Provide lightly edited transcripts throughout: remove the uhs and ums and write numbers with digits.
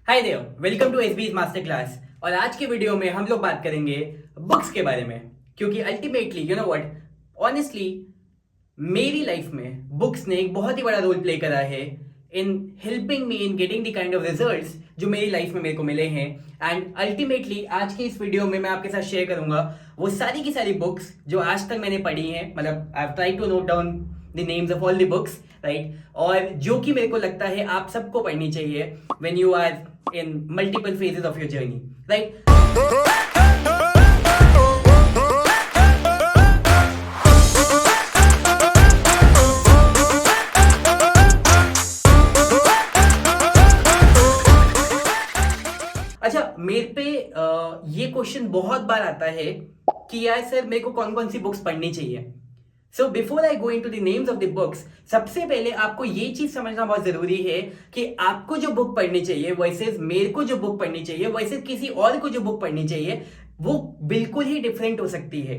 Hi there, welcome to SBS master class. और आज के वीडियो में हम लोग बात करेंगे बुक्स के बारे में, क्योंकि ultimately you know what, honestly मेरी लाइफ में बुक्स ने एक बहुत ही बड़ा रोल प्ले करा है in helping me in getting the kind of results जो मेरी लाइफ में मेरे को मिले हैं। एंड अल्टीमेटली आज के इस वीडियो में मैं आपके साथ शेयर करूंगा वो सारी की सारी बुक्स जो आज तक मैंने पढ़ी हैं। मतलब I have tried to note down the names of all the books, right, और जो कि मेरे को लगता है आप सबको पढ़नी चाहिए when you are in multiple phases of your journey, right? अच्छा, मेरे पे ये क्वेश्चन बहुत बार आता है कि यार सर मेरे को कौन कौन सी बुक्स पढ़नी चाहिए। So before I go into the names of the books, सबसे पहले आपको ये चीज समझना बहुत जरूरी है कि आपको जो बुक पढ़नी चाहिए वर्सेस मेरे को जो बुक पढ़नी चाहिए वर्सेस किसी और को जो बुक पढ़नी चाहिए, वो बिल्कुल ही डिफरेंट हो सकती है।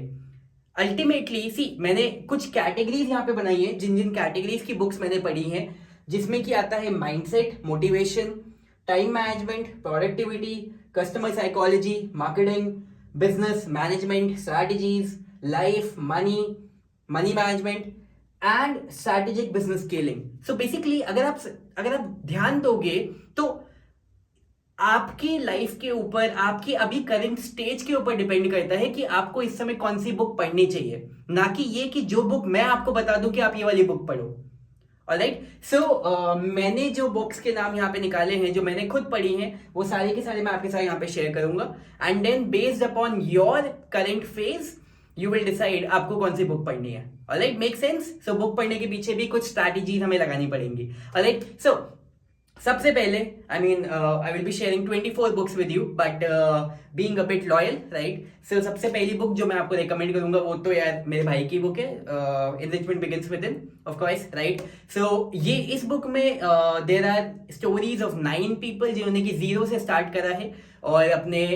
अल्टीमेटली सी मैंने कुछ कैटेगरीज यहाँ पे बनाई है, जिन जिन कैटेगरीज की बुक्स मैंने पढ़ी हैं, जिसमें कि आता है mindset, motivation, time management, productivity, customer psychology, marketing, business management, strategies, life, money management and strategic business scaling. So basically अगर आप ध्यान दोगे तो आपकी लाइफ के ऊपर, आपकी अभी करंट स्टेज के ऊपर डिपेंड करता है कि आपको इस समय कौन सी बुक पढ़नी चाहिए, ना कि ये कि जो बुक मैं आपको बता दूं कि आप ये वाली बुक पढ़ो। ऑलराइट, सो मैंने जो बुक्स के नाम यहाँ पे निकाले हैं जो मैंने खुद पढ़ी हैं, वो सारे के सारे मैं आपके साथ यहाँ पे शेयर करूंगा। And then based upon your current phase you will decide आपको कौन सी बुक पढ़नी है। Alright, make sense? So book पढ़ने के पीछे भी कुछ स्ट्रैटेजीज हमें लगानी पड़ेंगी। ऑलराइट, सो सबसे पहले I will be sharing 24 books with you, but being a bit loyal, right. So सबसे पहली बुक जो मैं आपको रेकमेंड करूंगा वो तो यार मेरे भाई की बुक है, enrichment begins within, of course, right. So ये इस बुक में there are stories of 9 people जिन्होंने कि जीरो से स्टार्ट करा है और अपने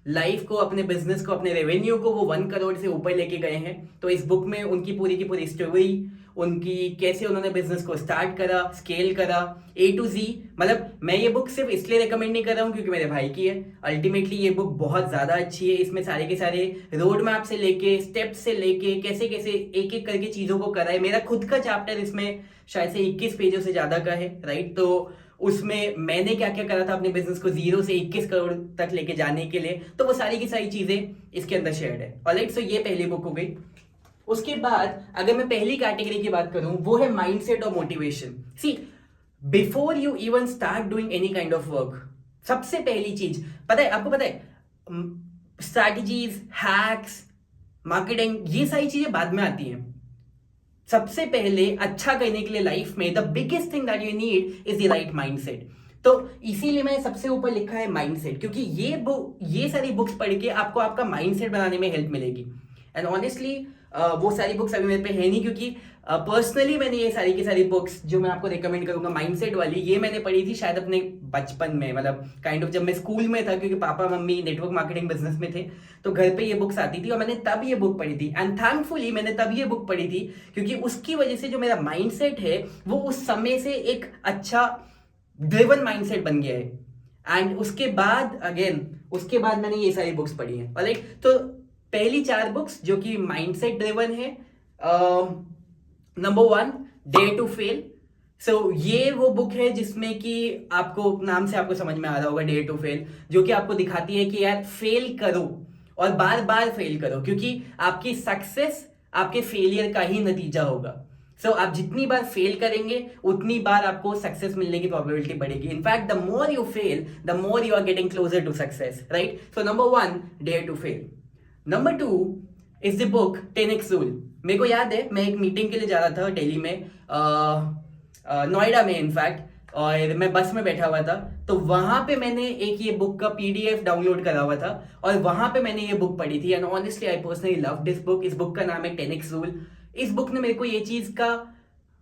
लाइफ को, अपने बिजनेस को, अपने रेवेन्यू को वो 1 करोड़ से ऊपर लेके गए हैं। तो इस बुक में उनकी पूरी की पूरी स्टोरी, उनकी कैसे उन्होंने बिजनेस को स्टार्ट करा, स्केल करा, A to Z। मतलब मैं ये बुक सिर्फ इसलिए रेकमेंड नहीं कर रहा हूँ क्योंकि मेरे भाई की है। अल्टीमेटली ये बुक बहुत ज्यादा अच्छी है। इसमें सारे के सारे रोड मैप से लेके, स्टेप्स से लेके, कैसे कैसे एक एक करके चीजों को करा है। मेरा खुद का चैप्टर इसमें शायद से 21 पेजों से ज्यादा का है, राइट। तो उसमें मैंने क्या क्या करा था अपने बिजनेस को 0 से 21 करोड़ तक लेके जाने के लिए, तो वो सारी की सारी चीजें इसके अंदर शेयर्ड है। ऑलराइट, सो ये पहली बुक हो गई। उसके बाद अगर मैं पहली कैटेगरी की बात करूं वो है माइंडसेट और motivation. See before you even start doing any kind of work, सबसे पहली चीज पता है आपको, पता है स्ट्रैटेजीज, हैक्स, मार्केटिंग, ये सारी चीजें बाद में आती हैं। सबसे पहले अच्छा करने के लिए लाइफ में the biggest thing that you need is the right mindset. तो इसीलिए मैंने सबसे ऊपर लिखा है माइंडसेट, क्योंकि ये सारी बुक्स पढ़ के आपको आपका माइंडसेट बनाने में हेल्प मिलेगी। एंड ऑनेस्टली वो सारी बुक्स अभी मेरे पे है नहीं, क्योंकि पर्सनली मैंने ये सारी की सारी बुक्स जो मैं आपको रिकमेंड करूंगा माइंडसेट वाली, ये मैंने पढ़ी थी शायद अपने बचपन में, मतलब काइंड ऑफ जब मैं स्कूल में था, क्योंकि papa mummy network marketing business में थे, तो घर पे ये बुक्स आती थी और मैंने तब ये बुक पढ़ी थी। एंड थैंकफुली मैंने तब ये बुक पढ़ी थी क्योंकि उसकी वजह से जो मेरा माइंडसेट है वो उस समय से एक अच्छा ड्रिवन माइंडसेट बन गया है। एंड उसके बाद मैंने ये सारी बुक्स पढ़ी है। ऑलराइट, तो पहली 4 बुक्स जो कि माइंडसेट ड्रिवन है। Number 1, dare to fail. So ये वो बुक है जिसमें कि आपको नाम से आपको समझ में आ रहा होगा, डेयर टू फेल, जो कि आपको दिखाती है कि यार फेल करो और बार बार फेल करो, क्योंकि आपकी सक्सेस आपके फेलियर का ही नतीजा होगा। सो आप जितनी बार फेल करेंगे उतनी बार आपको सक्सेस मिलने की प्रोबेबिलिटी बढ़ेगी। In fact the more you fail the more you are getting closer to success, right. So number 1, dare to fail. Number 2 is the book 10x rule. मेरे को याद है मैं एक मीटिंग के लिए जा रहा था दिल्ली में, नोएडा में इनफैक्ट, और मैं बस में बैठा हुआ था, तो वहां पे मैंने एक ये बुक का PDF डाउनलोड करा हुआ था और वहां पे मैंने ये बुक पढ़ी थी। And honestly I personally love this book. इस बुक का नाम है 10x रूल। इस बुक ने मेरे को ये चीज का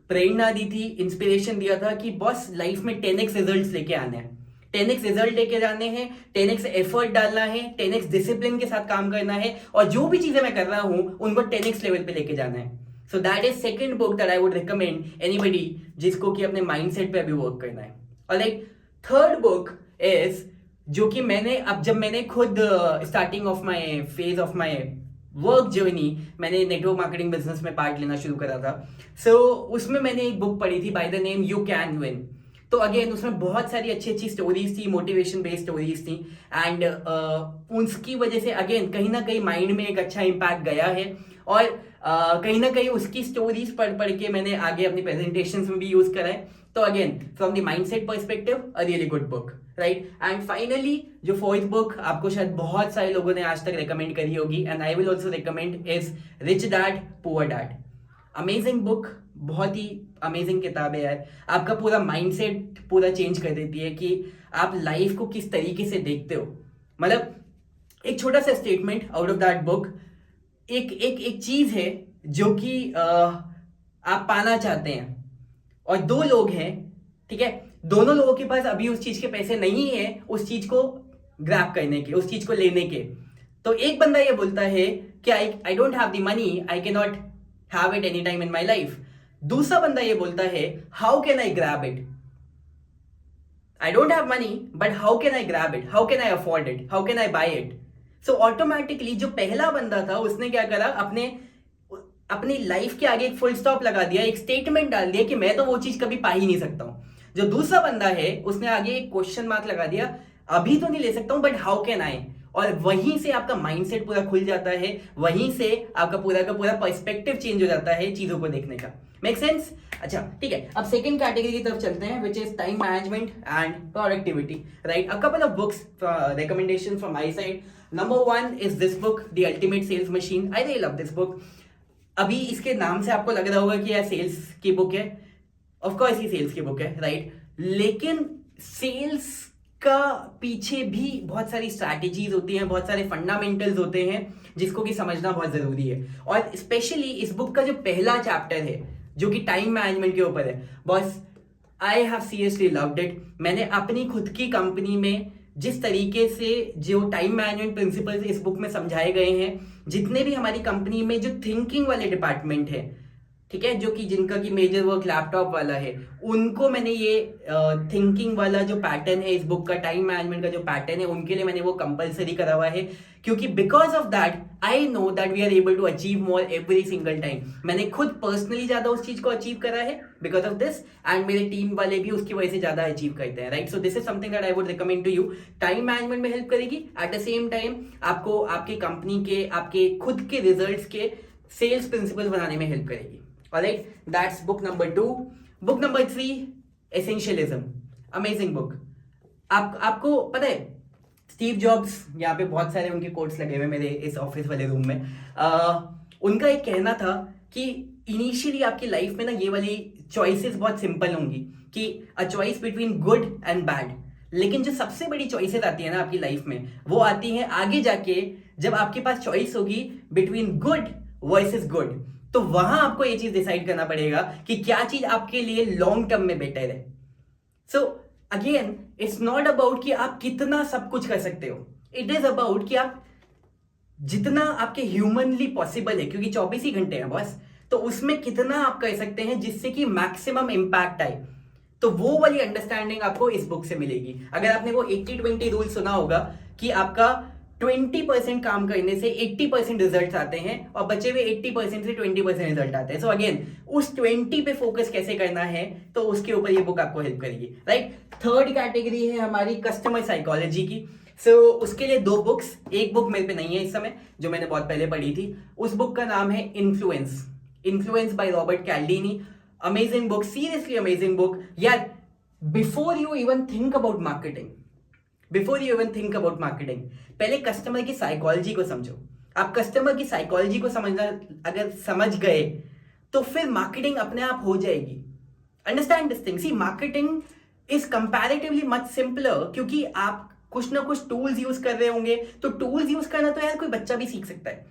प्रेरणा दी थी, इंस्पिरेशन दिया था कि बॉस लाइफ में 10x रिजल्ट लेके आने हैं, 10x रिजल्ट लेके जाने हैं, 10x एफर्ट डालना है, 10x डिसिप्लिन के साथ काम करना है, और जो भी चीजें मैं कर रहा हूं उनको 10x लेवल पे लेके जाना है। So that is second book that I would recommend anybody जिसको कि अपने माइंडसेट पे अभी वर्क करना है। ऑलराइट, थर्ड बुक इज, जो कि मैंने अब जब मैंने खुद starting of my phase of my work journey मैंने नेटवर्क मार्केटिंग बिजनेस में पार्ट लेना शुरू करा था। उसमें मैंने एक बुक पढ़ी थी bye the name you can win. तो अगेन उसमें बहुत सारी अच्छी अच्छी स्टोरीज थी, मोटिवेशन बेस्ड स्टोरीज थी, एंड उसकी वजह से अगेन कहीं ना कहीं माइंड में एक अच्छा इम्पैक्ट गया है। और कहीं ना कहीं उसकी स्टोरीज पढ़ पढ़ के मैंने आगे अपनी प्रेजेंटेशंस में भी यूज करा है। तो again from the mindset perspective a really good book, right. And finally जो फोर्थ बुक आपको शायद बहुत सारे लोगों ने आज तक रिकमेंड करी होगी, and I will also recommend, is rich dad poor dad. Amazing book, बहुत ही अमेजिंग किताब है यार। आपका पूरा माइंडसेट पूरा चेंज कर देती है कि आप लाइफ को किस तरीके से देखते हो। मतलब एक छोटा सा statement out of that book, एक चीज है जो कि आप पाना चाहते हैं, और दो लोग हैं, ठीक है, दोनों लोगों के पास अभी उस चीज के पैसे नहीं है उस चीज को ग्रैब करने के, उस चीज को लेने के। तो एक बंदा ये बोलता है कि I don't have the money, I can not have it any time in my life. दूसरा बंदा ये बोलता है how can I grab it, I don't have money but how can I grab it, how can I afford it, how can I buy it. So automatically जो पहला बंदा था उसने क्या करा, अपनी लाइफ के आगे एक फुल स्टॉप लगा दिया, एक स्टेटमेंट डाल दिया कि मैं तो वो चीज कभी पा ही नहीं सकता हूं। जो दूसरा बंदा है उसने आगे एक क्वेश्चन मार्क लगा दिया, अभी तो नहीं ले सकता हूं बट हाउ कैन आई। और वहीं से आपका माइंडसेट पूरा खुल जाता है, वहीं से आपका पूरा का पूरा पर्सपेक्टिव चेंज हो जाता है चीजों को देखने का। Make sense? अच्छा ठीक है, अब सेकंड कैटेगरी की तरफ चलते हैं, which is time management and productivity, right. A couple of books recommendation from my side. Number 1 is this book, the ultimate sales machine. I really love this book. अभी इसके नाम से आपको लग रहा होगा कि यह सेल्स की बुक है, ऑफ कोर्स ये सेल्स की बुक है, राइट। लेकिन सेल्स का पीछे भी बहुत सारी स्ट्रैटेजीज होती हैं, बहुत सारे फंडामेंटल्स होते हैं जिसको कि समझना बहुत जरूरी है। और स्पेशली इस बुक का जो पहला चैप्टर है जो कि टाइम मैनेजमेंट के ऊपर है, boss I have seriously loved it. मैंने अपनी खुद की कंपनी में जिस तरीके से जो टाइम मैनेजमेंट प्रिंसिपल्स इस बुक में समझाए गए हैं, जितने भी हमारी कंपनी में जो थिंकिंग वाले डिपार्टमेंट है, ठीक है, जो कि जिनका की मेजर वर्क लैपटॉप वाला है, उनको मैंने ये थिंकिंग वाला जो पैटर्न है इस बुक का, टाइम मैनेजमेंट का जो पैटर्न है, उनके लिए मैंने वो कंपलसरी करा हुआ है। क्योंकि because of that I know that we are able to achieve more every single time. मैंने खुद पर्सनली ज्यादा उस चीज को अचीव करा है बिकॉज ऑफ दिस, एंड मेरे टीम वाले भी उसकी वजह से ज्यादा अचीव करते हैं, right. So this is something that I would recommend to you. Time management में हेल्प करेगी, एट द सेम टाइम आपको आपकी कंपनी के, आपके खुद के रिजल्ट्स के सेल्स प्रिंसिपल बनाने में हेल्प करेगी। Alright, that's book number 2. Book number 3, Essentialism. Amazing book. आपको पता है स्टीव जॉब्स, यहाँ पे बहुत सारे उनके कोट्स लगे हुए मेरे इस ऑफिस वाले रूम में, उनका एक कहना था कि इनिशियली आपकी लाइफ में ना ये वाली चॉइसेस बहुत सिंपल होंगी कि a choice between good and bad. लेकिन जो सबसे बड़ी चॉइसेस आती है ना आपकी लाइफ में, वो आती हैं आगे जाके जब आपके पास चॉइस होगी बिटवीन गुड वर्सेस गुड। तो वहां आपको ये चीज डिसाइड करना पड़ेगा कि क्या चीज आपके लिए लॉन्ग टर्म में बेटर है। So again it's not about कि आप कितना सब कुछ कर सकते हो, इट इज अबाउट कि आप जितना आपके ह्यूमनली पॉसिबल है, क्योंकि 24 ही घंटे हैं बस, तो उसमें कितना आप कर सकते हैं जिससे कि मैक्सिमम इंपैक्ट आए। तो वो वाली अंडरस्टैंडिंग आपको इस बुक से मिलेगी। अगर आपने वो 80-20 रूल सुना होगा कि आपका 20% काम करने से 80% रिजल्ट आते हैं और बचे हुए 80% से 20% रिजल्ट आते हैं। सो अगेन उस 20 पे फोकस कैसे करना है, तो उसके ऊपर ये बुक आपको हेल्प करेगी, राइट। थर्ड कैटेगरी है हमारी कस्टमर साइकोलॉजी की। उसके लिए 2 बुक्स, एक बुक मेरे पे नहीं है इस समय जो मैंने बहुत पहले पढ़ी थी। उस बुक का नाम है influence by Robert Cialdini. Amazing book, seriously amazing book यार। Before you even think about marketing, पहले कस्टमर की साइकोलॉजी को समझो। आप कस्टमर की साइकोलॉजी को समझना अगर समझ गए तो फिर मार्केटिंग अपने आप हो जाएगी। Understand this thing, see marketing is comparatively much simpler, क्योंकि आप कुछ ना कुछ टूल्स यूज कर रहे होंगे। तो टूल्स यूज करना तो यार कोई बच्चा भी सीख सकता है,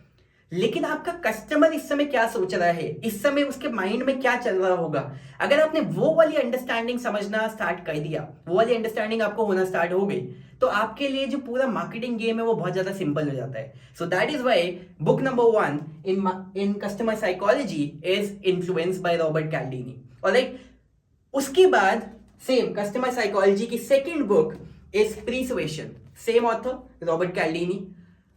लेकिन आपका कस्टमर इस समय क्या सोच रहा है, इस समय उसके माइंड में क्या चल रहा होगा, अगर आपने वो वाली अंडरस्टैंडिंग समझना स्टार्ट कर दिया, वो वाली अंडरस्टैंडिंग आपको होना स्टार्ट हो गई, तो आपके लिए जो पूरा मार्केटिंग गेम है वो बहुत ज्यादा सिंपल हो जाता है। So that is why book number 1 in customer psychology is influence by Robert Cialdini. Alright, उसके बाद सेम कस्टमर साइकोलॉजी की second book is Persuasion. Same author, Robert Cialdini.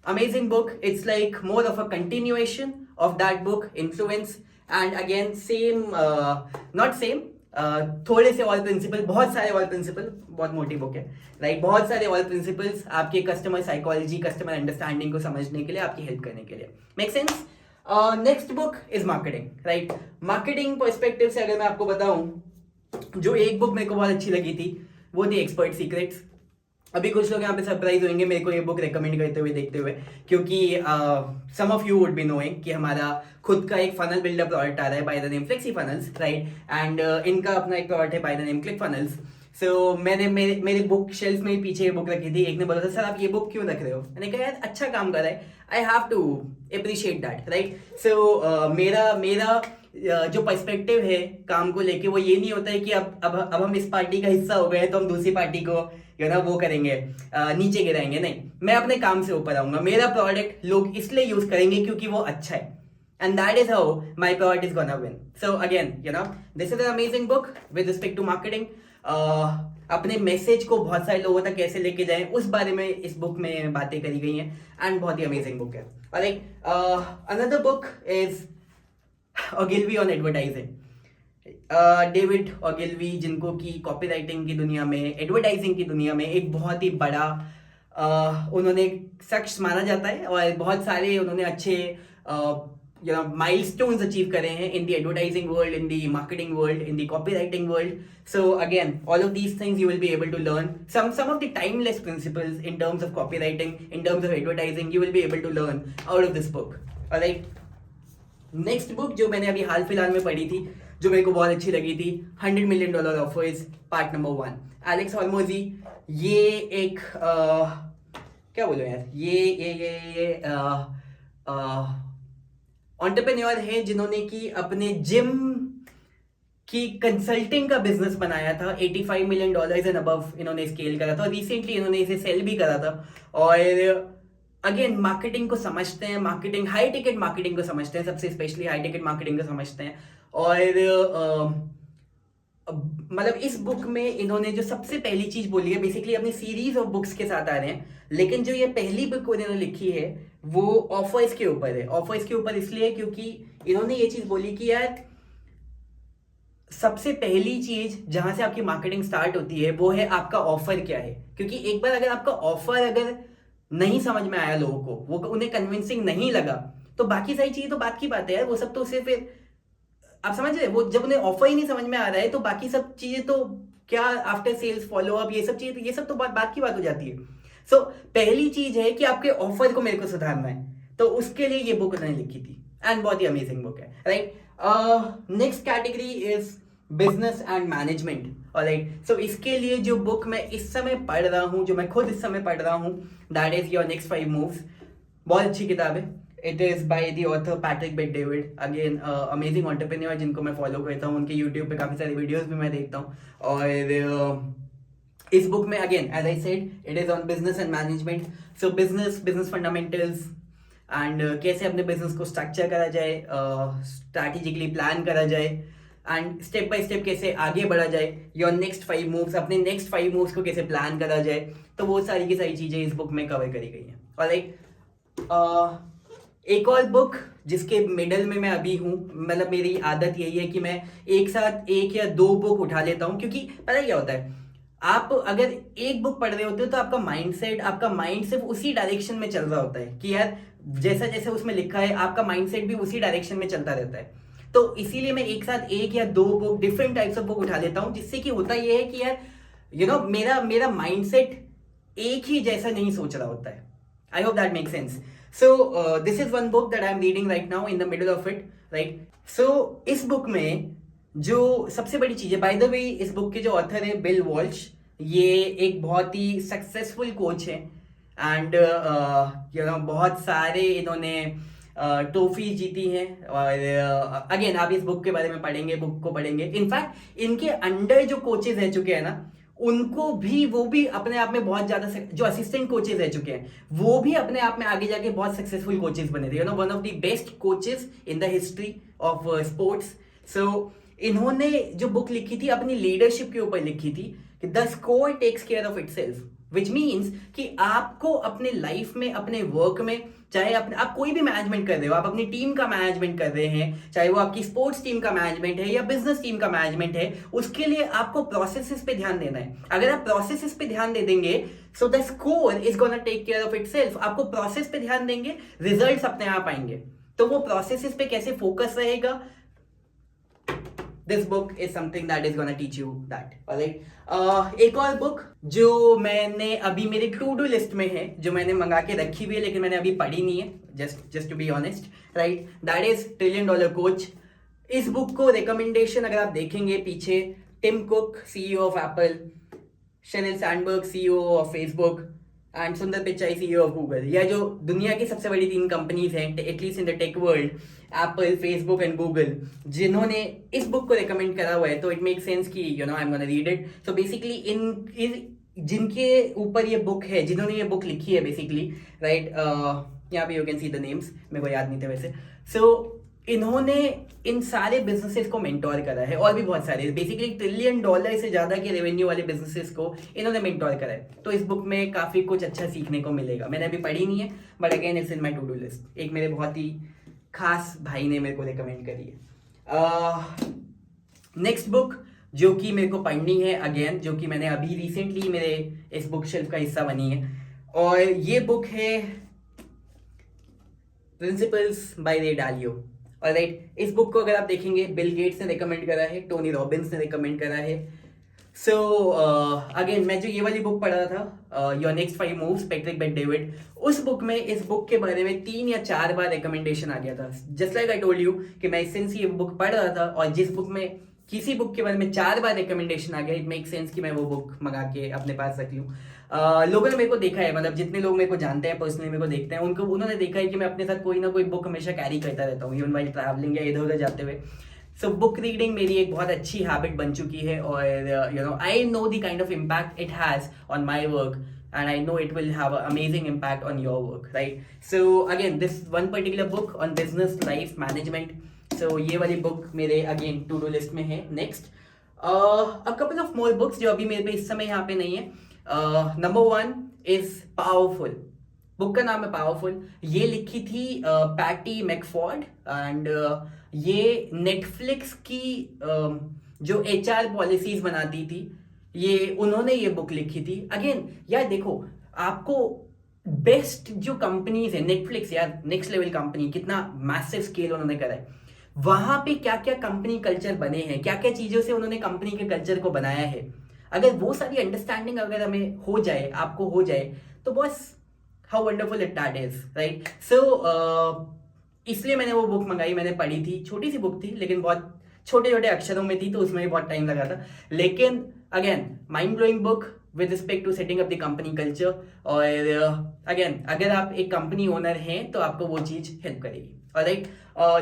Amazing book. It's like more of a continuation of that book, Influence. And again, same, not same, थोड़े से all principal, बहुत सारे all principal, बहुत मोटी book है right, बहुत सारे all principles आपके कस्टमर साइकोलॉजी, कस्टमर अंडरस्टैंडिंग को समझने के लिए, आपकी हेल्प करने के लिए. Make sense. Next book is marketing right. Marketing perspective से अगर मैं आपको बताऊं, जो एक बुक मेरे को बहुत अच्छी लगी थी वो थी एक्सपर्ट सीक्रेट्स. अभी कुछ लोग यहाँ पे सरप्राइज होंगे मेरे को ये बुक रेकमेंड करते हुए देखते हुए, क्योंकि some of you would be knowing कि हमारा खुद का एक फनल बिल्डर प्रोडक्ट आ रहा है by the name Flexi Funnels right. And इनका अपना एक प्रोडक्ट है by the name Click Funnels. So मैंने मेरे बुक शेल्फ में पीछे ये बुक रखी थी. एक ने बोला था सर आप ये बुक क्यों रख रहे हो, मैंने कहा यार अच्छा काम कर रहा है, I have to appreciate that right. So मेरा जो पर्सपेक्टिव है काम को लेके वो ये नहीं होता है कि अब हम इस पार्टी का हिस्सा हो गए तो हम दूसरी पार्टी को वो करेंगे, नीचे गिराएंगे. नहीं, मैं अपने काम से ऊपर आऊंगा. मेरा प्रोडक्ट लोग इसलिए यूज करेंगे क्योंकि वो अच्छा है, and that is how my product is gonna win. So again this is an amazing book with respect to marketing. अपने मैसेज को बहुत सारे लोगों तक कैसे लेके जाएं उस बारे में इस बुक में बातें करी गई हैं, एंड बहुत ही अमेजिंग बुक है. और एक another book is Ogilvy on advertising. David Ogilvy, जिनको की कॉपीराइटिंग की दुनिया में, एडवर्टाइजिंग की दुनिया में एक बहुत ही बड़ा उन्होंने शख्स माना जाता है, और बहुत सारे उन्होंने अच्छे माइलस्टोन्स अचीव करे हैं in the advertising world, in the marketing world, in the copywriting world. So again all of these things you will be able to learn some of the timeless principles in terms of copywriting, in terms of advertising. You will be able to learn out of this book. Alright. Next book जो मैंने अभी हाल फिलहाल में पढ़ी थी, जो मेरे को बहुत अच्छी लगी थी, $100 million offers part number 1. Alex Hormozi, ये एक क्या बोलो यार, ये एंटरप्रेन्योर है जिन्होंने की अपने जिम की कंसल्टिंग का बिजनेस बनाया था. $85 million एंड अबव इन्होंने स्केल करा था, और रिसेंटली इन्होंने इसे सेल भी करा था. और अगेन मार्केटिंग को समझते हैं, मार्केटिंग, हाई टिकट मार्केटिंग को समझते हैं, सबसे स्पेशली हाई टिकट मार्केटिंग को समझते हैं. और मतलब इस बुक में इन्होंने जो सबसे पहली चीज बोली है, बेसिकली अपनी सीरीज ऑफ बुक्स के साथ आ रहे हैं, लेकिन जो ये पहली बुक इन्होंने लिखी है वो ऑफर्स के ऊपर है. ऑफर्स के ऊपर इसलिए क्योंकि इन्होंने ये चीज बोली कि यार सबसे पहली चीज जहां से आपकी मार्केटिंग स्टार्ट होती है वो है आपका ऑफर क्या है. क्योंकि एक बार अगर आपका ऑफर अगर नहीं समझ में आया लोगों को, वो उन्हें कन्विंसिंग नहीं लगा, तो बाकी सारी चीजें तो बात की बात है यार. वो सब तो सिर्फ, आप समझ रहे, वो जब उन्हें ऑफर ही नहीं समझ में आ रहा है तो बाकी सब चीजें तो क्या, आफ्टर सेल्स फॉलो अप, ये सब चीजें, ये सब तो बात की बात हो जाती है. सो पहली चीज है कि आपके ऑफर को मेरे को सुधारना है, तो उसके लिए ये बुक उन्होंने लिखी थी, एंड बहुत ही अमेजिंग बुक है right. Next category is business and management. Alright, so इसके लिए जो बुक मैं इस समय पढ़ रहा हूँ, जो मैं खुद इस समय पढ़ रहा हूँ, that is your next 5 moves. बहुत अच्छी किताब है. It is by the author Patrick Bet-David. Again amazing entrepreneur जिनको मैं फॉलो करता हूँ, उनके यूट्यूब पे काफी सारे वीडियोस भी मैं देखता हूँ. और इस बुक में again as I said it is on business and management. So business fundamentals, and कैसे अपने बिजनेस को स्ट्रक्चर करा जाए, स्ट्रैटेजिकली प्लान करा जाए, एंड स्टेप बाय स्टेप कैसे आगे बढ़ा जाए. योर नेक्स्ट 5 मूव्स, अपने नेक्स्ट 5 मूव्स को कैसे प्लान करा जाए, तो वो सारी की सारी चीजें इस बुक में कवर करी गई हैं. और एक और बुक जिसके मिडल में मैं अभी हूँ, मतलब मेरी आदत यही है कि मैं एक साथ 1 या 2 बुक उठा लेता हूँ. क्योंकि पता क्या होता है, आप अगर एक बुक पढ़ रहे होते हो तो आपका माइंडसेट, आपका माइंड सिर्फ उसी डायरेक्शन में चल रहा होता है कि यार जैसा जैसे उसमें लिखा है आपका माइंडसेट भी उसी डायरेक्शन में चलता रहता है. तो इसीलिए मैं एक साथ 1 या 2 book, different types of book उठा लेता हूँ, जिससे कि होता ये है कि यार मेरा माइंडसेट एक ही जैसा नहीं सोच रहा होता है. I hope that make sense. So this is one book that I am reading right now in the middle of it right. So इस बुक में जो सबसे बड़ी चीज है, बाय द वे इस बुक के जो ऑथर है बिल वॉल्श, ये एक बहुत ही सक्सेसफुल कोच है, एंड बहुत सारे इन्होंने ट्रॉफी जीती हैं. और अगेन आप इस बुक के बारे में पढ़ेंगे, बुक को पढ़ेंगे. इनफैक्ट इनके अंडर जो कोचेज रह चुके हैं ना, उनको भी, वो भी अपने आप में बहुत ज्यादा, जो असिस्टेंट कोचेज रह चुके हैं वो भी अपने आप में आगे जाके बहुत सक्सेसफुल कोचेज बने थे. One of the best coaches in the history of sports. So इन्होंने जो बुक लिखी थी अपनी लीडरशिप के ऊपर लिखी थी कि the score takes care of itself. Which means कि आपको अपने लाइफ में, अपने वर्क में, चाहे आप कोई भी मैनेजमेंट कर रहे हो, आप अपनी टीम का मैनेजमेंट कर रहे हैं, चाहे वो आपकी स्पोर्ट्स टीम का मैनेजमेंट है या बिजनेस टीम का मैनेजमेंट है, उसके लिए आपको प्रोसेसेस पे ध्यान देना है. अगर आप प्रोसेसेस पे ध्यान दे देंगे, so the score is gonna take care of itself. आपको प्रोसेस पे ध्यान देंगे, रिजल्ट्स अपने आप आएंगे. तो वो प्रोसेसेस पे कैसे फोकस रहेगा, this book is something that is gonna teach you that. Alright, एक और बुक जो मैंने अभी मेरे टू डू लिस्ट में है, जो मैंने मंगा के रखी हुई है लेकिन मैंने अभी पढ़ी नहीं है, just to be honest, right, that is trillion dollar coach. इस बुक को रिकमेंडेशन अगर आप देखेंगे पीछे, Tim Cook CEO of Apple, Sheryl Sandberg CEO of Facebook and Sundar Pichai CEO of Google, या जो दुनिया की सबसे बड़ी 3 कंपनीज हैं at least in the tech world, Apple, Facebook and Google, जिन्होंने इस बुक को रिकमेंड करा हुआ है, तो इट मेक सेंस कि you know I am gonna read it. So basically इन जिनके ऊपर ये बुक है, जिन्होंने ये बुक लिखी है बेसिकली, राइट, यहाँ पे you can see the names, मेरे को याद नहीं थे वैसे. सो इन्होंने इन सारे बिजनेसेस को मेंटोर करा है, और भी बहुत सारे, बेसिकली $1 ट्रिलियन से ज्यादा के रेवेन्यू वाले बिजनेसेस को इन्होंने मेंटोर करा है. तो इस बुक में काफी कुछ अच्छा सीखने को मिलेगा. मैंने अभी पढ़ी नहीं है, but again it's in my to do list. एक मेरे बहुत ही खास भाई ने मेरे को रिकमेंड करी है. नेक्स्ट बुक जो कि मेरे को पढ़नी है अगेन, जो कि मैंने अभी रिसेंटली मेरे इस बुक शेल्फ का हिस्सा बनी है, और ये बुक है प्रिंसिपल्स बाय रे डालियो. ऑलराइट, इस बुक को अगर आप देखेंगे, बिल गेट्स ने रिकमेंड करा है, टोनी रॉबिन्स ने रिकमेंड करा है. सो अगेन मैं जो ये वाली बुक पढ़ रहा था, your next 5 moves, Patrick Bet David, उस बुक में इस बुक के बारे में 3 या 4 बार रिकमेंडेशन आ गया था. Just like I told you कि मैं सिंस ये बुक पढ़ रहा था, और जिस बुक में किसी बुक के बारे में 4 बार रिकमेंडेशन आ गया, इट मेक सेंस कि मैं वो बुक मंगा के अपने पास रख लूँ. लोगों ने मेरे को देखा है, मतलब जितने लोग मेरे को जानते हैं पर्सनली, मेरे को देखते हैं, उन्होंने देखा है कि मैं अपने साथ कोई ना कोई बुक हमेशा कैरी करता रहता हूँ, इवन वाइल ट्रैवलिंग या इधर उधर जाते हुए. सो बुक रीडिंग मेरी एक बहुत अच्छी हैबिट बन चुकी है, और you know I know the kind of impact it has on my work, and I know it will have an amazing impact on your work, right? So again, this one particular book on business, life, management. So ये वाली book मेरे again to do list में है. Next, a couple of more books जो अभी मेरे पे इस समय यहाँ पे नहीं है. Number 1 is Powerful. बुक का नाम है पावरफुल. ये लिखी थी पैटी मैकफोर्ड, एंड ये नेटफ्लिक्स की जो HR पॉलिसीज बनाती थी, ये उन्होंने ये बुक लिखी थी. अगेन यार देखो, आपको बेस्ट जो कंपनीज है, नेटफ्लिक्स यार नेक्स्ट लेवल कंपनी, कितना मैसिव स्केल उन्होंने करा है, वहां पे क्या क्या कंपनी कल्चर बने हैं, क्या क्या चीजों से उन्होंने कंपनी के कल्चर को बनाया है, अगर वो सारी अंडरस्टैंडिंग अगर हमें हो जाए, आपको हो जाए, तो बस how wonderful it that is, right. So इसलिए मैंने वो बुक मंगाई, मैंने पढ़ी थी, छोटी सी बुक थी लेकिन बहुत छोटे छोटे अक्षरों में थी, तो उसमें भी बहुत टाइम लगा था. लेकिन again mind blowing book with respect to setting up the company culture. और अगेन अगर आप एक कंपनी ओनर हैं तो आपको वो चीज हेल्प करेगी. ऑलराइट,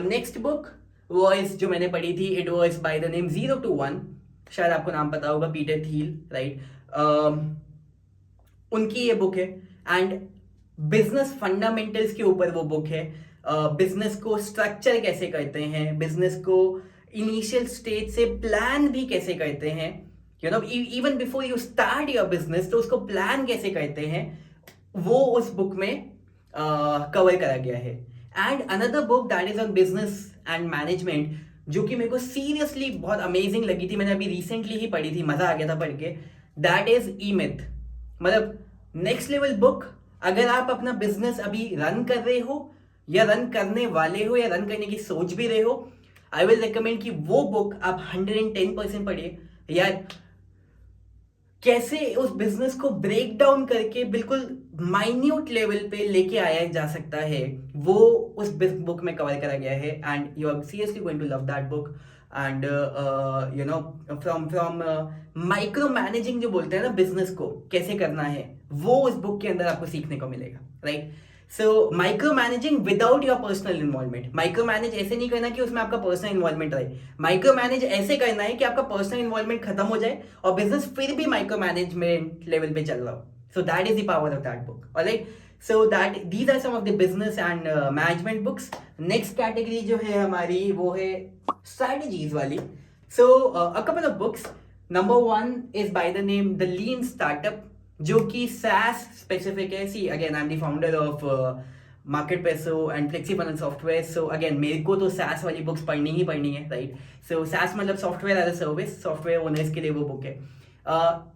नेक्स्ट बुक वॉइस जो मैंने पढ़ी थी, it was by the name 0 to 1. शायद आपको नाम पता होगा, पीटर थील, राइट. उनकी ये बुक है, एंड बिजनेस फंडामेंटल्स के ऊपर वो बुक है. बिजनेस को स्ट्रक्चर कैसे करते हैं, बिजनेस को इनिशियल स्टेज से प्लान भी कैसे करते हैं, you know even before you start your business, तो उसको प्लान कैसे करते हैं, वो उस बुक में कवर करा गया है. And another book that is on business and management, जो कि मेरे को सीरियसली बहुत अमेजिंग लगी थी, मैंने अभी रिसेंटली ही पढ़ी थी, मजा आ गया था पढ़ के. That is E-Myth. मतलब नेक्स्ट लेवल बुक. अगर आप अपना बिजनेस अभी रन कर रहे हो, या रन करने वाले हो, या रन करने की सोच भी रहे हो, आई विल रिकमेंड कि वो बुक आप 110% पढ़िए. यार कैसे उस बिजनेस को ब्रेक डाउन करके बिल्कुल माइन्यूट लेवल पे लेके आया जा सकता है, वो उस बुक में कवर करा गया है. And you are seriously going to love that book. And you know from micro managing जो बोलते हैं ना, बिजनेस को कैसे करना है, वो उस बुक के अंदर आपको सीखने को मिलेगा, right. So micro managing without your personal involvement. Micro manage ऐसे नहीं करना कि उसमें आपका पर्सनल इन्वॉल्वमेंट रहे. माइक्रो मैनेज ऐसे करना है कि आपका पर्सनल इन्वॉल्वमेंट खत्म हो जाए और बिजनेस फिर भी माइक्रो मैनेजमेंट लेवल पे चल रहा हो. So that is the power of that book. Alright, so that these are some of the business and management books. Next category जो है हमारी, वो है स्ट्रैटेजीज वाली. So a couple of books. Number 1 is by the name The Lean Startup. जो कि SaaS specific है. See again I am the founder of Market Paiso and Flexi Finance software. So again मेरे को तो SaaS वाली books पढ़नी ही पढ़नी है, राइट. सो SaaS मतलब software as a service, software owners के लिए वो बुक है.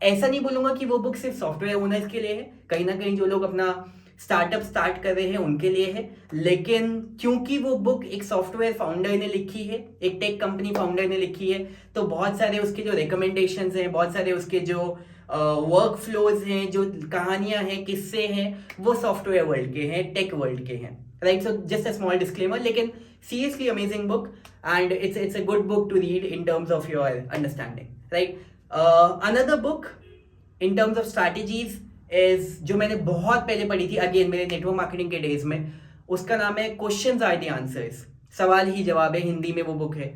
ऐसा नहीं बोलूंगा कि वो बुक सिर्फ सॉफ्टवेयर ओनर्स के लिए है, कहीं ना कहीं जो लोग अपना स्टार्टअप स्टार्ट कर रहे हैं उनके लिए है. लेकिन क्योंकि वो बुक एक सॉफ्टवेयर फाउंडर ने लिखी है, एक टेक कंपनी फाउंडर ने लिखी है, तो बहुत सारे उसके जो रिकमेंडेशंस हैं, बहुत सारे उसके जो वर्क फ्लोज हैं, जो कहानियां हैं, किस्से हैं, वो सॉफ्टवेयर वर्ल्ड के हैं, टेक वर्ल्ड के हैं, right. So just a small disclaimer, लेकिन seriously amazing book and it's a good book to read in terms of your understanding, right. Another book in terms of strategies is जो मैंने बहुत पहले पढ़ी थी, again मेरे नेटवर्क मार्केटिंग के days में, उसका नाम है क्वेश्चंस आर द आंसर्स, सवाल ही जवाब है. हिंदी में वो बुक है,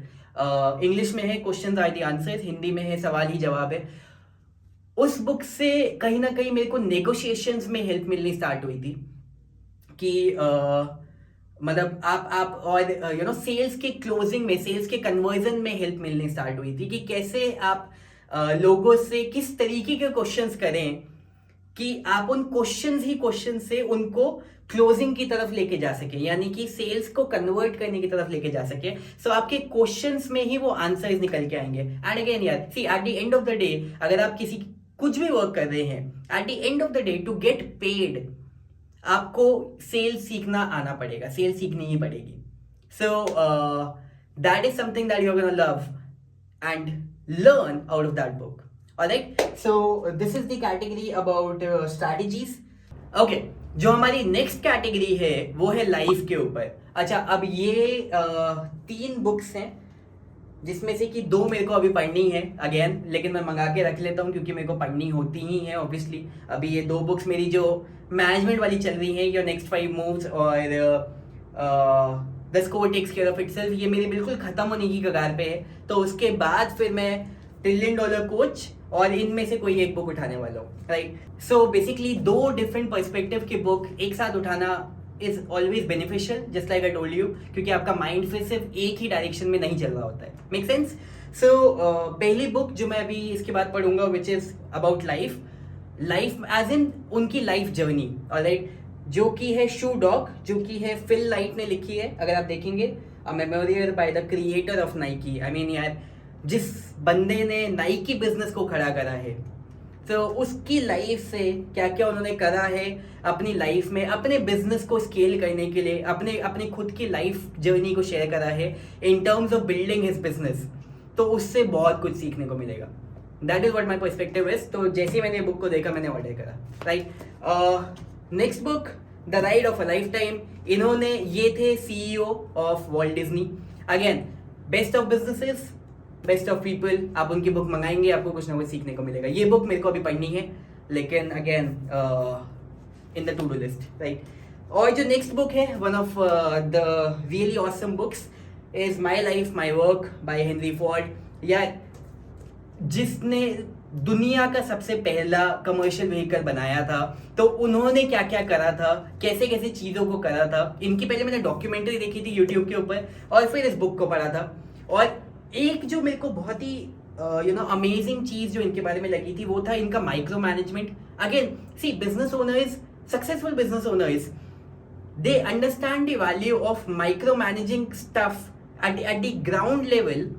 इंग्लिश में है questions are the answers, Hindi में है सवाल ही जवाब है. उस बुक से कहीं ना कहीं मेरे को नेगोशिएशंस में हेल्प मिलनी स्टार्ट हुई थी कि मतलब आप और यू नो सेल्स के क्लोजिंग में, सेल्स के कन्वर्जन में हेल्प मिलनी स्टार्ट हुई थी कि कैसे आप लोगों से किस तरीके के क्वेश्चंस करें कि आप उन क्वेश्चन से उनको क्लोजिंग की तरफ लेके जा सके, यानी कि सेल्स को कन्वर्ट करने की तरफ लेके जा सके. सो आपके क्वेश्चंस में ही वो आंसर्स निकल के आएंगे. एंड अगेन यार, see at the end of the day, अगर आप किसी कुछ भी वर्क कर रहे हैं, at the end of the day to get paid आपको सेल्स सीखना आना पड़ेगा, सेल्स सीखनी ही पड़ेगी. So that is something that you are gonna love and learn out of that book. Alright, so this is the category about strategies. Okay, जो हमारी next category है वो है लाइफ के ऊपर. अच्छा, अब ये 3 बुक्स हैं जिसमें से कि 2 मेरे को अभी पढ़नी है अगेन, लेकिन मैं मंगा के रख लेता हूँ क्योंकि मेरे को पढ़नी होती ही है ऑब्वियसली. अभी ये 2 बुक्स मेरी जो मैनेजमेंट वाली चल रही है, योर नेक्स्ट 5 मूव्स और the score takes care of itself, ये मेरी बिल्कुल खत्म होने की कगार पे है. तो उसके बाद फिर मैं $1 ट्रिलियन कोच और इनमें से कोई एक बुक उठाने वाला हूँ, right. So basically 2 different perspective की बुक एक साथ उठाना is always beneficial, just like I told you, क्योंकि आपका माइंड फिर सिर्फ एक ही डायरेक्शन में नहीं चल रहा होता है. Make sense. सो पहली बुक जो मैं अभी इसके बाद पढ़ूंगा which is about life as in उनकी लाइफ जर्नी, ऑलराइट, जो कि है शू डॉग, जो कि है फिल लाइट ने लिखी है. अगर आप देखेंगे, अ memorial by the creator of Nike. I mean यार, जिस बंदे ने नाइकी बिजनेस को खड़ा करा है, तो उसकी लाइफ से क्या क्या उन्होंने करा है अपनी लाइफ में, अपने बिजनेस को स्केल करने के लिए, अपने खुद की लाइफ जर्नी को शेयर करा है in terms of building his business. तो उससे बहुत कुछ सीखने को मिलेगा. That is what my perspective is. तो जैसे ही मैंने बुक को देखा मैंने ऑर्डर करा, right. Next book the ride of a life time. इन्होंने, ये थे CEO of Walt Disney. Again, best of businesses, best of people. आप उनकी बुक मंगाएंगे, आपको कुछ ना कुछ सीखने को मिलेगा. ये बुक मेरे को अभी पढ़नी है, लेकिन again in the two do list, right. और जो नेक्स्ट बुक है, one of the really awesome books is my life my work by Henry Ford. यार, जिसने दुनिया का सबसे पहला कमर्शियल व्हीकल बनाया था, तो उन्होंने क्या क्या करा था, कैसे कैसे चीज़ों को करा था. इनकी पहले मैंने डॉक्यूमेंट्री देखी थी यूट्यूब के ऊपर, और फिर इस बुक को पढ़ा था. और एक जो मेरे को बहुत ही अमेजिंग चीज जो इनके बारे में लगी थी, वो था इनका micro management. Again see, business owners, successful business owners, they understand the value of micro managing stuff at the ground level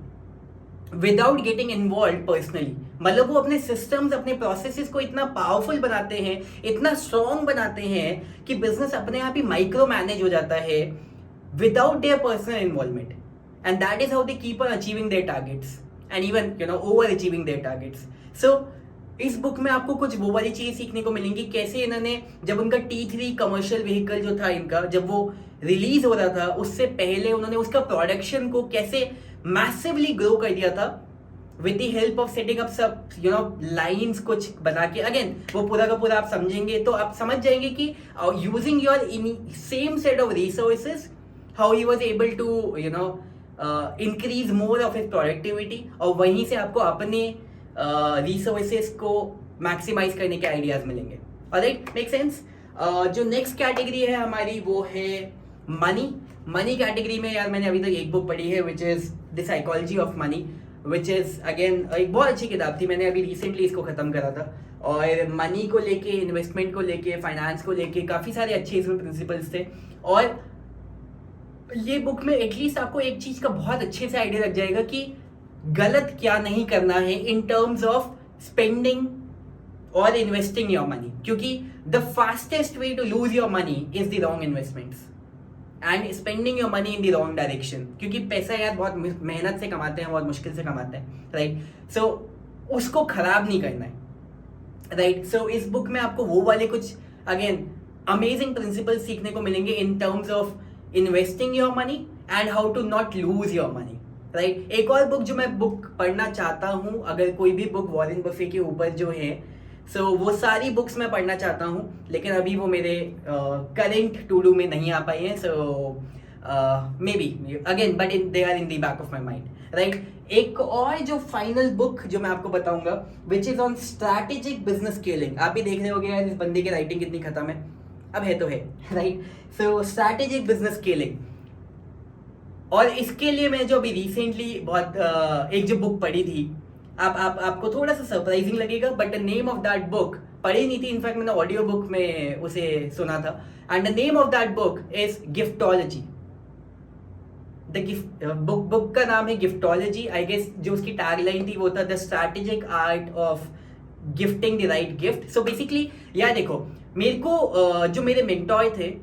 without getting involve personally. मतलब वो अपने सिस्टम्स, अपने प्रोसेसेस को इतना पावरफुल बनाते हैं, इतना स्ट्रॉन्ग बनाते हैं कि बिजनेस अपने आप ही माइक्रो मैनेज हो जाता है without their personal involvement. And that is how they keep on achieving their targets and even overachieving their targets. So इस बुक में आपको कुछ वो वाली चीज सीखने को मिलेंगी, कैसे इन्होंने, जब उनका T3 कमर्शियल व्हीकल जो था इनका, जब वो रिलीज हो रहा था, उससे पहले उन्होंने उसका प्रोडक्शन को कैसे मैसिवली ग्रो कर दिया था with the help of setting up सब लाइंस कुछ बना के. अगेन, वो पूरा का पूरा आप समझेंगे तो आप समझ जाएंगे कि using your same set of resources, how he was able to increase more of his productivity, और वहीं से आपको अपने रिसोर्सेस को मैक्सिमाइज करने के आइडियाज मिलेंगे. Alright, make sense. जो नेक्स्ट कैटेगरी है हमारी वो है मनी कैटेगरी में. यार, मैंने अभी तक एक बुक पढ़ी है which is the psychology of money, which is again एक बहुत अच्छी किताब थी. मैंने अभी रिसेंटली इसको खत्म करा था, और मनी को लेके, इन्वेस्टमेंट को लेके, फाइनेंस को लेके काफ़ी सारे अच्छे इसमें प्रिंसिपल्स थे। और ये बुक में एटलीस्ट आपको एक चीज़ का बहुत अच्छे से आइडिया लग जाएगा कि गलत क्या नहीं करना है इन टर्म्स ऑफ स्पेंडिंग और इन्वेस्टिंग योर मनी, क्योंकि the fastest way to lose your money is the wrong investments and spending your money in the wrong direction, क्योंकि पैसा यार बहुत मेहनत से कमाते हैं, बहुत मुश्किल से कमाते हैं, राइट। सो उसको खराब नहीं करना है, राइट। सो इस बुक में आपको वो वाले कुछ अगेन अमेजिंग प्रिंसिपल सीखने को मिलेंगे in terms of investing your money and how to not lose your money, right. एक और बुक जो मैं बुक पढ़ना चाहता हूँ, अगर कोई भी बुक वॉरेन बफे के ऊपर जो है, सो वो सारी बुक्स मैं पढ़ना चाहता हूँ, लेकिन अभी वो मेरे करेंट टू डू में नहीं आ पाई हैं। So maybe again, but they are in the back of my mind, right. एक और जो फाइनल बुक जो मैं आपको बताऊंगा, which is on strategic business scaling. आप भी देख रहे होगे यार इस बंदे की राइटिंग कितनी खत्म है, अब है तो है, right. So strategic business scaling, और इसके लिए मैं जो अभी रिसेंटली बहुत एक जो बुक पढ़ी थी, आपको थोड़ा सा सरप्राइजिंग लगेगा, but the name of that book, पढ़ी नहीं थी, इनफैक्ट मैंने ऑडियो बुक में उसे सुना था, and the name of that book is Giftology. The gift book का नाम है गिफ्टोलॉजी। आई गेस जो उसकी टैगलाइन थी वो था the strategic art of gifting the right gift. So basically यार देखो, मेरे को जो मेरे मेंटोर थे,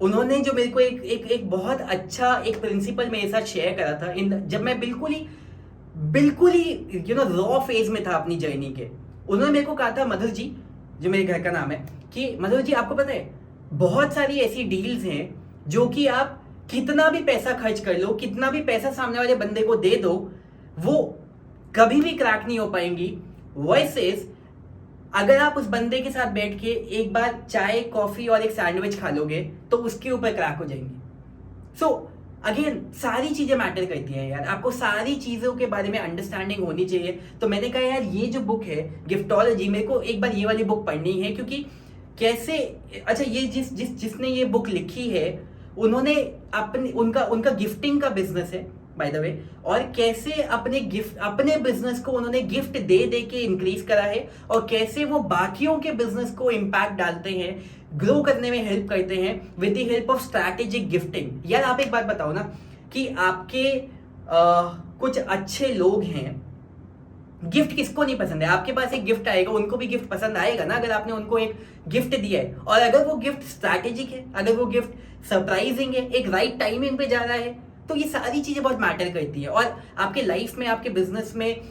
उन्होंने जो मेरे को एक बहुत अच्छा एक प्रिंसिपल मेरे साथ शेयर करा था जब मैं बिल्कुल ही रॉ फेज में था अपनी जर्नी के। उन्होंने मेरे को कहा था, मधुर जी, जो मेरे घर का नाम है, कि मधुर जी आपको पता है बहुत सारी ऐसी डील्स हैं जो कि आप कितना भी पैसा खर्च कर लो, कितना भी पैसा सामने वाले बंदे को दे दो, वो कभी भी क्रैक नहीं हो पाएंगी। वर्सेस अगर आप उस बंदे के साथ बैठ के एक बार चाय, कॉफी और एक सैंडविच खा लोगे तो उसके ऊपर क्रैक हो जाएंगी। सो अगेन सारी चीजें मैटर करती हैं यार, आपको सारी चीजों के बारे में अंडरस्टैंडिंग होनी चाहिए। तो मैंने कहा यार ये जो बुक है गिफ्टोलॉजी, मेरे को एक बार ये वाली बुक पढ़नी है, क्योंकि कैसे, अच्छा ये जिसने ये बुक लिखी है, उन्होंने उनका गिफ्टिंग का बिजनेस है बाय द वे, और कैसे अपने बिजनेस को उन्होंने गिफ्ट दे दे के इंक्रीज करा है, और कैसे वो बाकियों के बिजनेस को इम्पैक्ट डालते हैं, ग्रो करने में हेल्प करते हैं with the help of strategic gifting. यार आप एक बात बताओ ना, कि आपके कुछ अच्छे लोग हैं, गिफ्ट किसको नहीं पसंद है? आपके पास एक गिफ्ट आएगा, उनको भी गिफ्ट पसंद आएगा ना, अगर आपने उनको एक गिफ्ट दिया है, और अगर वो गिफ्ट स्ट्रैटेजिक है, अगर वो गिफ्ट सरप्राइजिंग है, एक राइट टाइमिंग पे जा रहा है, तो ये सारी चीजें बहुत मैटर करती है। और आपके लाइफ में, आपके बिजनेस में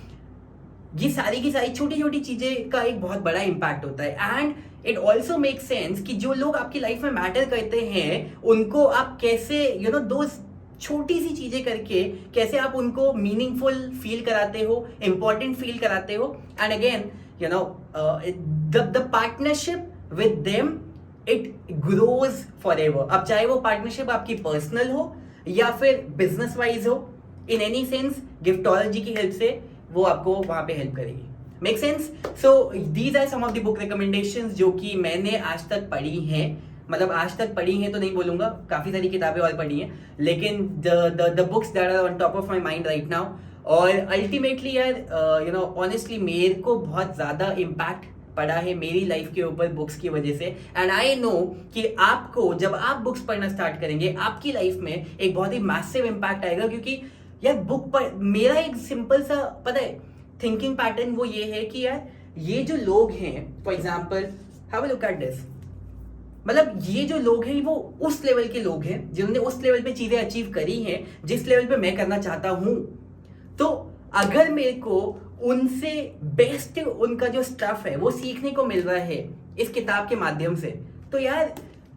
ये सारी की सारी छोटी छोटी चीजें का एक बहुत बड़ा इंपैक्ट होता है। And it also make sense कि जो लोग आपकी लाइफ में मैटर करते हैं, उनको आप कैसे दो छोटी सी चीजें करके कैसे आप उनको मीनिंगफुल फील कराते हो, इंपॉर्टेंट फील कराते हो। And again the partnership with them, it grows for ever. अब चाहे वो पार्टनरशिप आपकी पर्सनल हो या फिर बिजनेस वाइज हो, इन एनी सेंस गिफ्टोलॉजी की हेल्प से वो आपको वहां पे हेल्प करेगी। Make sense? So these are some of the book recommendations जो कि मैंने आज तक पढ़ी हैं। मतलब आज तक पढ़ी हैं तो नहीं बोलूंगा, काफी सारी किताबें और पढ़ी हैं, लेकिन the books that are on top of my mind right now. और अल्टीमेटली यार ऑनेस्टली मेरे को बहुत ज्यादा इम्पैक्ट पड़ा है मेरी लाइफ के ऊपर बुक्स की वजह से। एंड आई नो कि आपको, जब आप बुक्स पढ़ना स्टार्ट करेंगे, आपकी लाइफ में एक बहुत ही मैसिव इम्पैक्ट आएगा। क्योंकि यार बुक पढ़, मेरा एक सिंपल सा पता है थिंकिंग पैटर्न वो ये है कि यार ये जो लोग हैं, for example have a look at this, मतलब ये जो लोग हैं वो उस लेवल के लोग हैं जिन्होंने उस लेवल पे चीजें अचीव करी हैं जिस लेवल पे मैं करना चाहता हूं। तो अगर मेरे को उनसे बेस्ट उनका जो स्टफ है वो सीखने को मिल रहा है इस किताब के माध्यम से, तो यार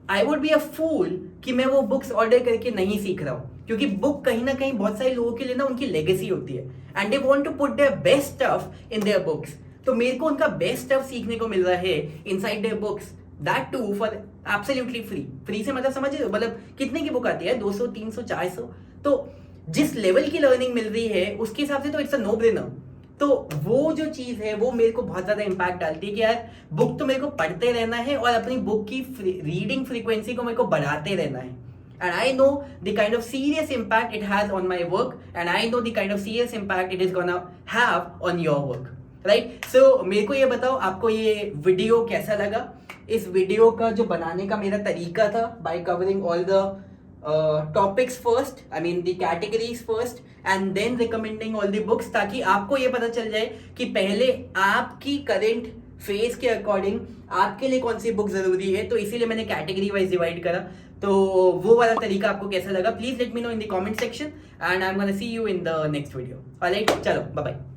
आई वुड बी अ फूल कि मैं वो बुक्स ऑर्डर करके नहीं सीख रहा हूं। क्योंकि बुक कहीं ना कहीं बहुत सारे लोगों के लिए ना उनकी लेगेसी होती है, and they want to put their best stuff in their books. तो मेरे को उनका बेस्ट स्टफ सीखने को मिल रहा है inside their books, that too for absolutely free से मतलब समझ रहे हो, मतलब कितने की बुक आती है? 200, 300, 400। तो जिस लेवल की लर्निंग मिल रही है उसके हिसाब से तो इट्स अ नो ब्रेनर। तो वो जो चीज है वो मेरे को बहुत ज्यादा इंपैक्ट डालती है कि यार बुक तो मेरे को पढ़ते रहना है और अपनी बुक की रीडिंग फ्रीक्वेंसी को मेरे को बढ़ाते रहना है। And I know the kind of serious impact it has on my work, and I know the kind of serious impact it is gonna have on your work, right. So मेरे को ये बताओ आपको ये वीडियो कैसा लगा। इस video का जो बनाने का मेरा तरीका था, by covering all the topics first, I mean the categories first and then recommending all the books, ताकि आपको ये पता चल जाए कि पहले आपकी करेंट फेज के अकॉर्डिंग आपके लिए कौन सी बुक जरूरी है। तो इसीलिए मैंने कैटेगरी वाइज डिवाइड करा। तो वो वाला तरीका आपको कैसा लगा, please let me know in the comment section and I am gonna see you in the next video. Alright, चलो बाय बाय।